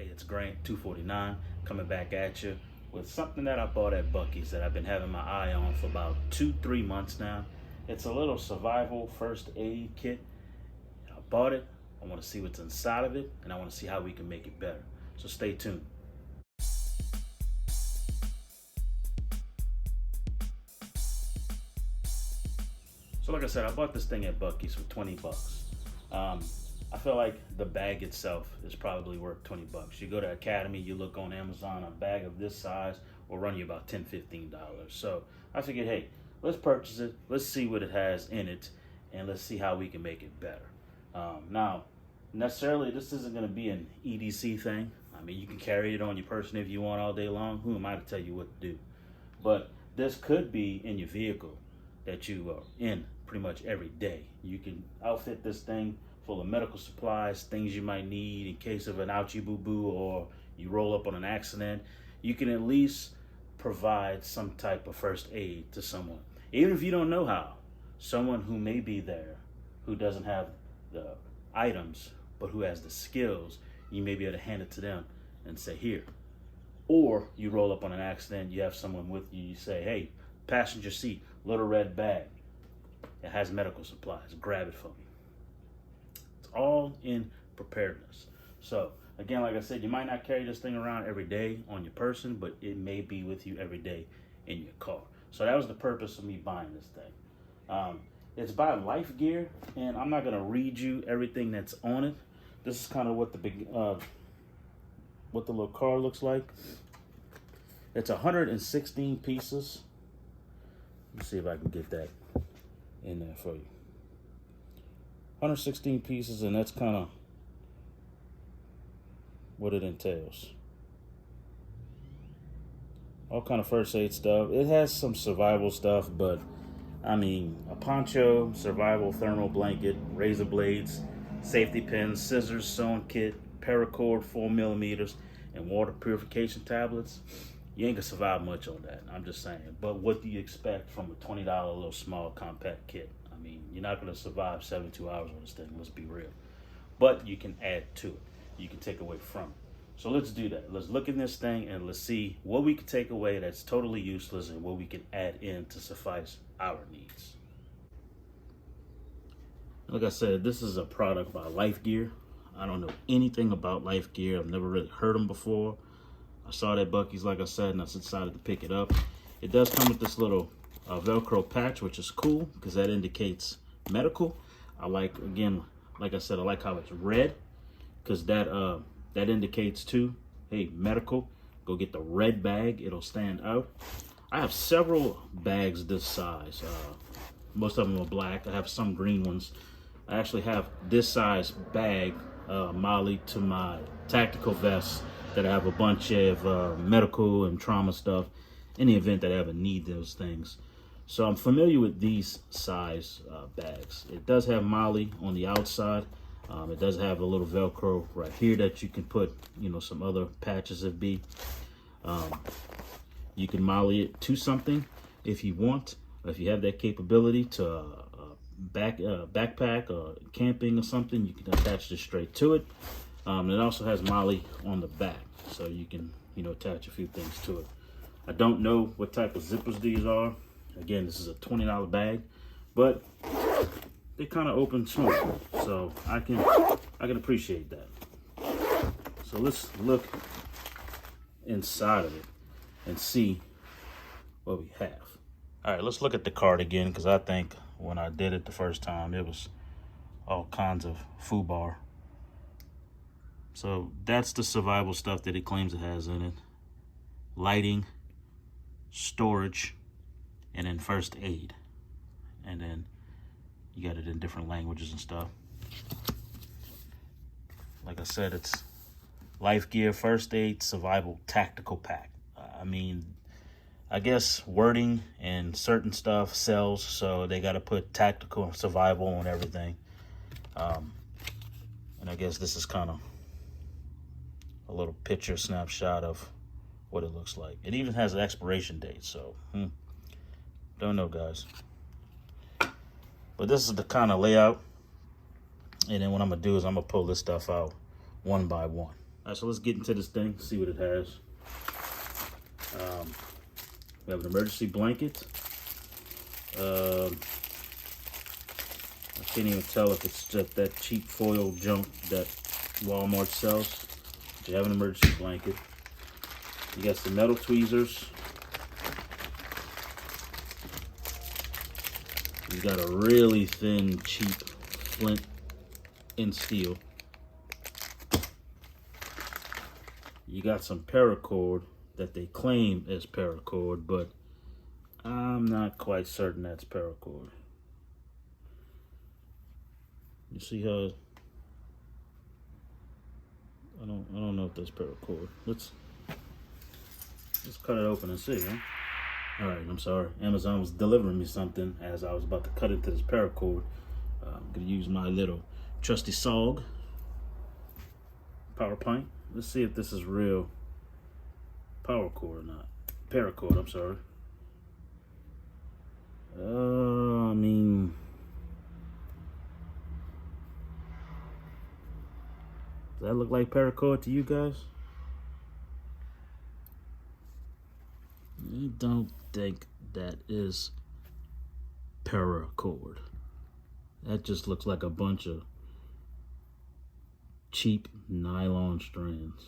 Hey, it's Grant, 249, coming back at you with something that I bought at Bucees that I've been having my eye on for about 2-3 months now. It's a little survival first aid kit. I bought it, I want to see what's inside of it, and I want to see how we can make it better. So stay tuned. So like I said, I bought this thing at Bucees for 20 bucks. I feel like the bag itself is probably worth 20 bucks. You go to Academy, you look on Amazon, a bag of this size will run you about $10-15. So I figured, hey, let's purchase it. Let's see what it has in it, and let's see how we can make it better. Now, necessarily, this isn't going to be an EDC thing. I mean, you can carry it on your person if you want all day long. Who am I to tell you what to do? But this could be in your vehicle that you are in pretty much every day. You can outfit this thing full of medical supplies, things you might need in case of an ouchie boo-boo or you roll up on an accident. You can at least provide some type of first aid to someone. Even if you don't know how, someone who may be there, who doesn't have the items, but who has the skills, you may be able to hand it to them and say, here. Or you roll up on an accident, you have someone with you, you say, hey, passenger seat, little red bag. It has medical supplies, grab it for me. It's all in preparedness. So again, like I said, you might not carry this thing around every day on your person, but it may be with you every day in your car. So that was the purpose of me buying this thing. It's by Life Gear, and I'm not gonna read you everything that's on it. This is kind of what the little card looks like. It's 116 pieces. Let's see if I can get that in there for you. 116 pieces, and that's kind of what it entails. All kind of first aid stuff. It has some survival stuff, but I mean, a poncho, survival thermal blanket, razor blades, safety pins, scissors, sewing kit, paracord 4mm, and water purification tablets. You ain't gonna survive much on that, I'm just saying. But what do you expect from a $20 little small compact kit? I mean, you're not gonna survive 72 hours on this thing, let's be real. But you can add to it. You can take away from it. So let's do that. Let's look at this thing and let's see what we can take away that's totally useless and what we can add in to suffice our needs. Like I said, this is a product by Life Gear. I don't know anything about Life Gear. I've never really heard them before. I saw that Bucees, like I said, and I decided to pick it up. It does come with this little Velcro patch, which is cool because that indicates medical. I like, again, like I said, I like how it's red because that indicates too, hey, medical. Go get the red bag, it'll stand out. I have several bags this size. Most of them are black. I have some green ones. I actually have this size bag mollied to my tactical vest that I have a bunch of medical and trauma stuff in the event that I ever need those things. So I'm familiar with these size bags. It does have molly on the outside. It does have a little Velcro right here that you can put, you know, some other patches if be. You can molly it to something if you want. If you have that capability to backpack or camping or something, you can attach this straight to it. It also has molly on the back, so you can, you know, attach a few things to it. I don't know what type of zippers these are. Again, this is a $20 bag, but they kind of open smooth, so I can appreciate that. So let's look inside of it and see what we have. All right, let's look at the card again, because I think when I did it the first time, it was all kinds of foobar. So that's the survival stuff that it claims it has in it. Lighting, storage, and then first aid. And then you got it in different languages and stuff. Like I said, it's Life Gear First Aid Survival Tactical Pack. I mean, I guess wording and certain stuff sells, so they got to put tactical and survival on everything. And I guess this is kind of a little picture snapshot of what it looks like. It even has an expiration date, so don't know, guys. But this is the kind of layout. And then what I'm gonna do is I'm gonna pull this stuff out one by one. All right, so let's get into this thing, see what it has. We have an emergency blanket. I can't even tell if it's just that cheap foil junk that Walmart sells. But you have an emergency blanket. You got some metal tweezers. You got a really thin, cheap flint and steel. You got some paracord that they claim is paracord, but I'm not quite certain that's paracord. You see how I don't know if that's paracord. Let's cut it open and see, huh? All right, I'm sorry. Amazon was delivering me something as I was about to cut into this paracord. I'm gonna use my little trusty SOG power pint. Let's see if this is real power cord or not. Paracord, I'm sorry. I mean, does that look like paracord to you guys? I don't think that is paracord. That just looks like a bunch of cheap nylon strands.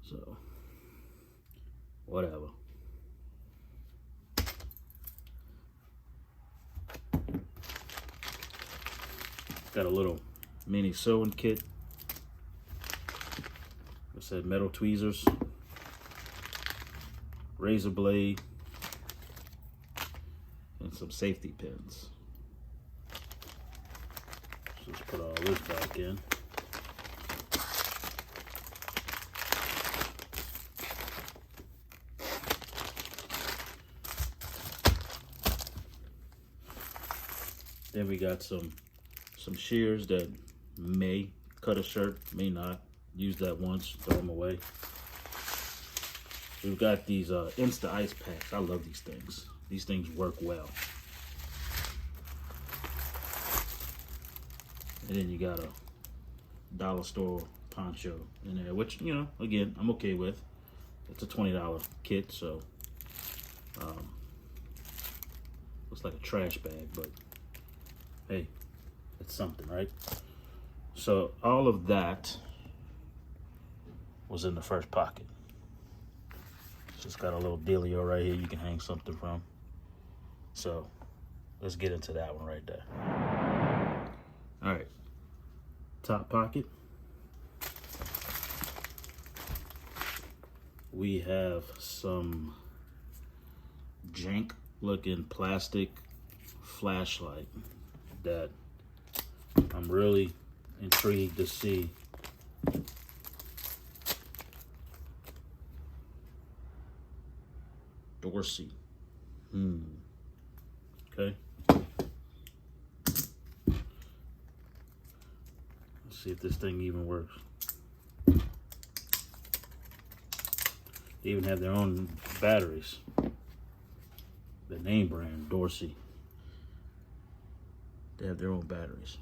So, whatever. Got a little mini sewing kit. I said metal tweezers, razor blade, and some safety pins. So let's put all this back in. Then we got some shears that may cut a shirt, may not. Use that once, throw them away. We've got these Insta ice packs. I love these things. These things work well. And then you got a dollar store poncho in there, which, you know, again, I'm okay with. It's a $20 kit, so looks like a trash bag, but hey, it's something, right? So all of that was in the first pocket. Just got a little dealio right here you can hang something from. So let's get into that one right there. All right, top pocket. We have some jank looking plastic flashlight that I'm really intrigued to see. Bucees. Okay. Let's see if this thing even works. They even have their own batteries. The name brand, Bucees. They have their own batteries.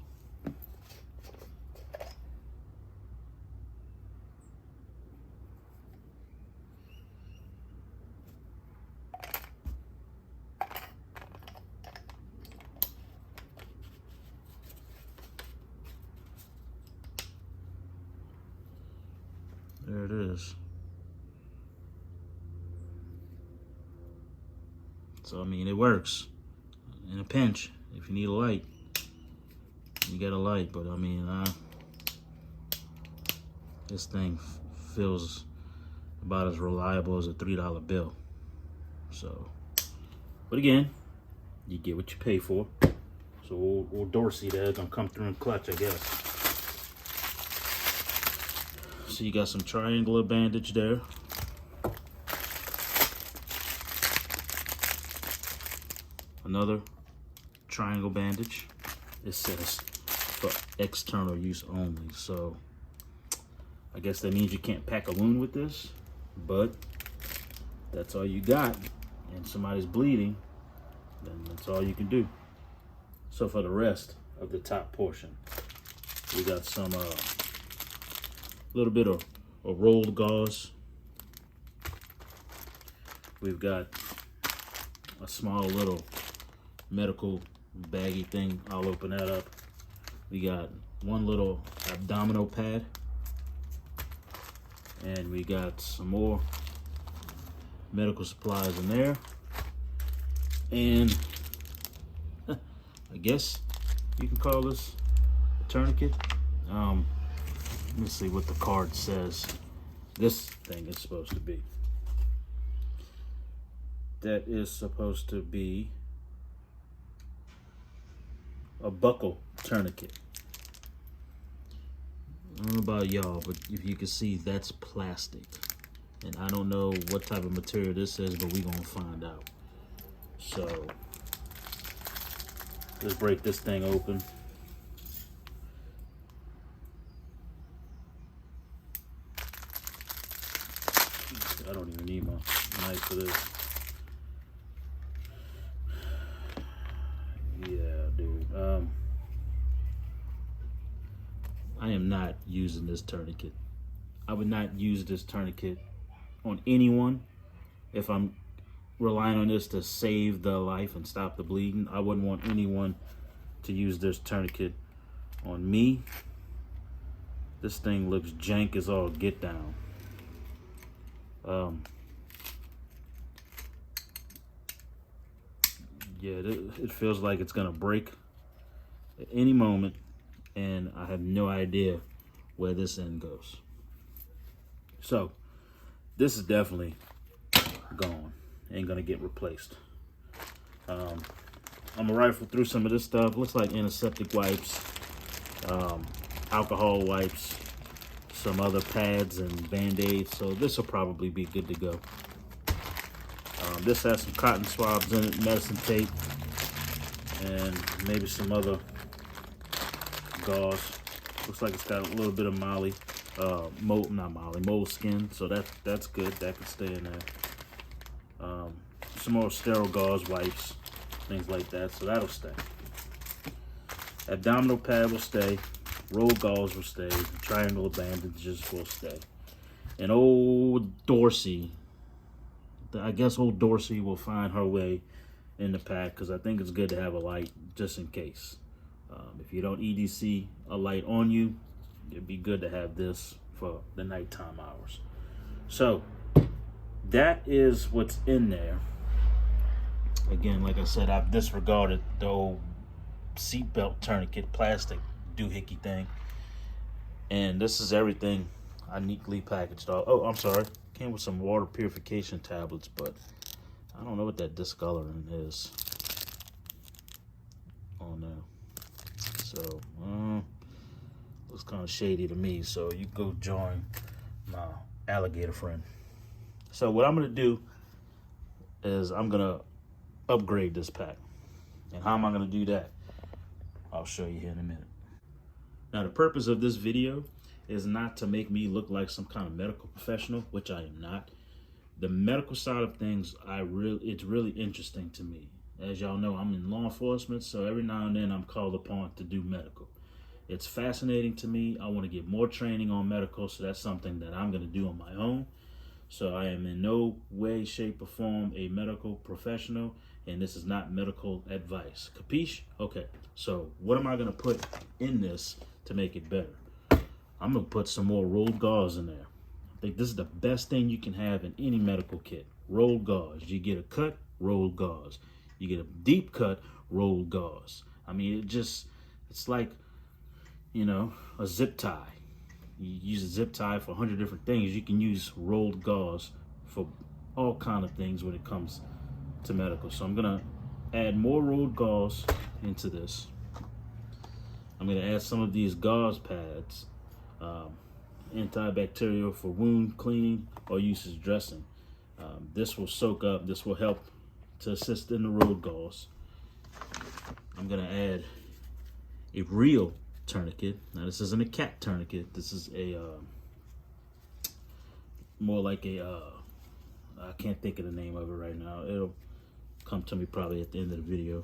There it is. So, I mean, it works in a pinch. If you need a light, you get a light. But, I mean, this thing feels about as reliable as a $3 bill. So, but again, you get what you pay for. So, old Dorsey there gonna come through and clutch, I guess. So you got some triangular bandage there. Another triangle bandage. It says for external use only. So I guess that means you can't pack a wound with this, but that's all you got. And somebody's bleeding, then that's all you can do. So for the rest of the top portion, We got some little bit of rolled gauze. We've got a small little medical baggy thing. I'll open that up. We got one little abdominal pad, and we got some more medical supplies in there, and I guess you can call this a tourniquet. Let me see what the card says this thing is supposed to be. That is supposed to be a buckle tourniquet. I don't know about y'all, but if you can see, that's plastic. And I don't know what type of material this is, but we're gonna find out. So let's break this thing open. I don't even need my knife for this. Yeah, dude. I am not using this tourniquet. I would not use this tourniquet on anyone. If I'm relying on this to save the life and stop the bleeding, I wouldn't want anyone to use this tourniquet on me. This thing looks jank as all get down. Yeah, it feels like it's gonna break at any moment, and I have no idea where this end goes. So this is definitely gone, ain't gonna get replaced. I'm gonna rifle through some of this stuff. Looks like antiseptic wipes, alcohol wipes, some other pads and band-aids, so this will probably be good to go. This has some cotton swabs in it, medicine tape, and maybe some other gauze. Looks like it's got a little bit of moleskin, so that's good. That could stay in there. Some more sterile gauze wipes, things like that, so that'll stay. Abdominal pad will stay. Rolled gauze will stay. Triangle bandages will stay. And old Dorsey, I guess old Dorsey will find her way in the pack, because I think it's good to have a light just in case. If you don't EDC a light on you, it'd be good to have this for the nighttime hours. So that is what's in there. Again, like I said, I've disregarded the old seatbelt tourniquet plastic doohickey thing, and this is everything I neatly packaged. Oh, I'm sorry, came with some water purification tablets, but I don't know what that discoloring is on there. So looks kind of shady to me, so you go join my alligator friend. So what I'm gonna do is I'm gonna upgrade this pack. And how am I gonna do that? I'll show you here in a minute. Now, the purpose of this video is not to make me look like some kind of medical professional, which I am not. The medical side of things, it's really interesting to me. As y'all know, I'm in law enforcement, so every now and then I'm called upon to do medical. It's fascinating to me. I want to get more training on medical, so that's something that I'm going to do on my own. So I am in no way, shape, or form a medical professional, and this is not medical advice. Capiche? Okay, so what am I going to put in this to make it better? I'm going to put some more rolled gauze in there. I think this is the best thing you can have in any medical kit. Rolled gauze. You get a cut, rolled gauze. You get a deep cut, rolled gauze. I mean, it's like, you know, a zip tie. You use a zip tie for 100 different things. You can use rolled gauze for all kind of things when it comes to medical. So I'm gonna add more rolled gauze into this. I'm gonna add some of these gauze pads, antibacterial for wound cleaning or use as dressing. This will soak up, this will help to assist in the rolled gauze. I'm gonna add a real tourniquet. Now this isn't a cat tourniquet. This is a more like a I can't think of the name of it right now. It'll come to me probably at the end of the video.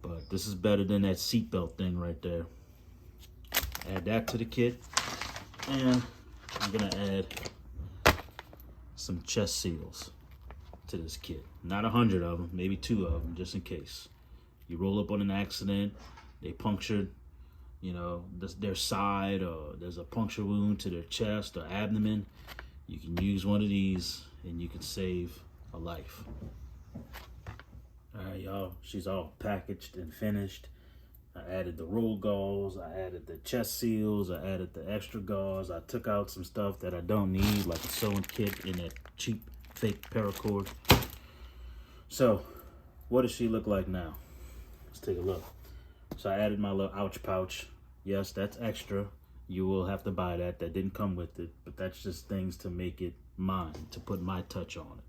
But this is better than that seatbelt thing right there. Add that to the kit. And I'm gonna add some chest seals to this kit. Not 100 of them, maybe 2 of them, just in case. You roll up on an accident, they punctured, you know, their side, or there's a puncture wound to their chest or abdomen. You can use one of these and you can save a life. All right, y'all, she's all packaged and finished. I added the roll gauze, I added the chest seals, I added the extra gauze. I took out some stuff that I don't need, like a sewing kit and that cheap fake paracord. So, what does she look like now? Let's take a look. So I added my little ouch pouch. Yes, that's extra. You will have to buy that. That didn't come with it, but that's just things to make it mine, to put my touch on it.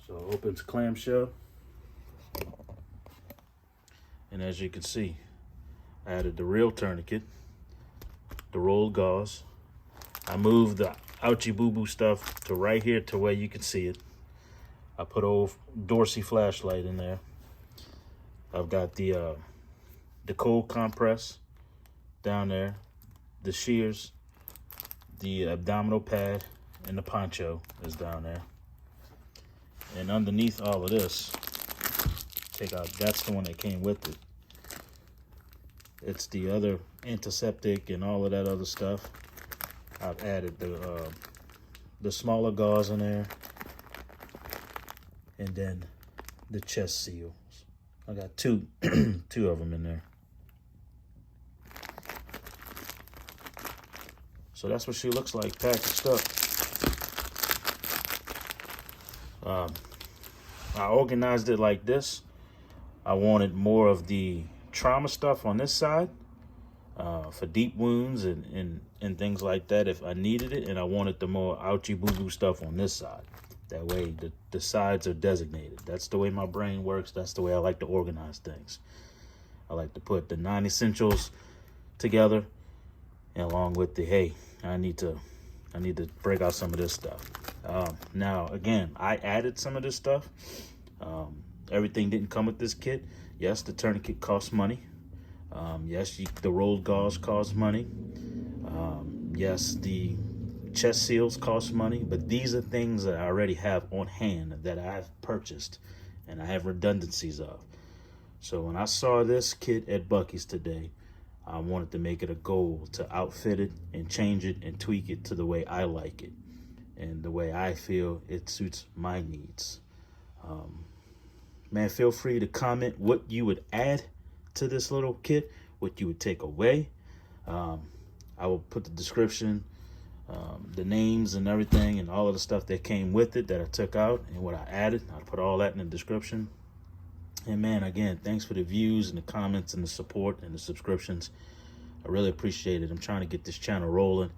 So it opens clamshell. And as you can see, I added the real tourniquet, the rolled gauze. I moved the ouchie boo-boo stuff to right here to where you can see it. I put old Dorsey flashlight in there. I've got the cold compress down there, the shears, the abdominal pad, and the poncho is down there. And underneath all of this, take out, that's the one that came with it. It's the other antiseptic and all of that other stuff. I've added the smaller gauze in there, and then the chest seals. I got two of them in there. So that's what she looks like packaged up. I organized it like this. I wanted more of the trauma stuff on this side for deep wounds and things like that if I needed it, and I wanted the more ouchie boo-boo stuff on this side. That way the sides are designated. That's the way my brain works. That's the way I like to organize things. I like to put the non-essentials together, and along with the, hey, I need to break out some of this stuff. Now again, I added some of this stuff. Everything didn't come with this kit. Yes, the tourniquet costs money. Yes, the rolled gauze costs money. Yes, the chest seals cost money, but these are things that I already have on hand that I've purchased and I have redundancies of. So when I saw this kit at Buc-ee's today, I wanted to make it a goal to outfit it and change it and tweak it to the way I like it and the way I feel it suits my needs. Man, feel free to comment what you would add to this little kit, what you would take away. I will put the description, the names and everything and all of the stuff that came with it that I took out and what I added. I'll put all that in the description. And man, again, thanks for the views and the comments and the support and the subscriptions. I really appreciate it. I'm trying to get this channel rolling.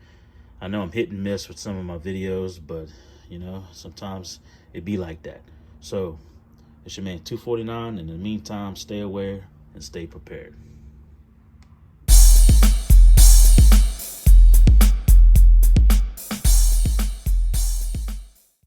I know I'm hit and miss with some of my videos, but you know, sometimes it be like that. So it's your man 249. In the meantime, stay aware and stay prepared.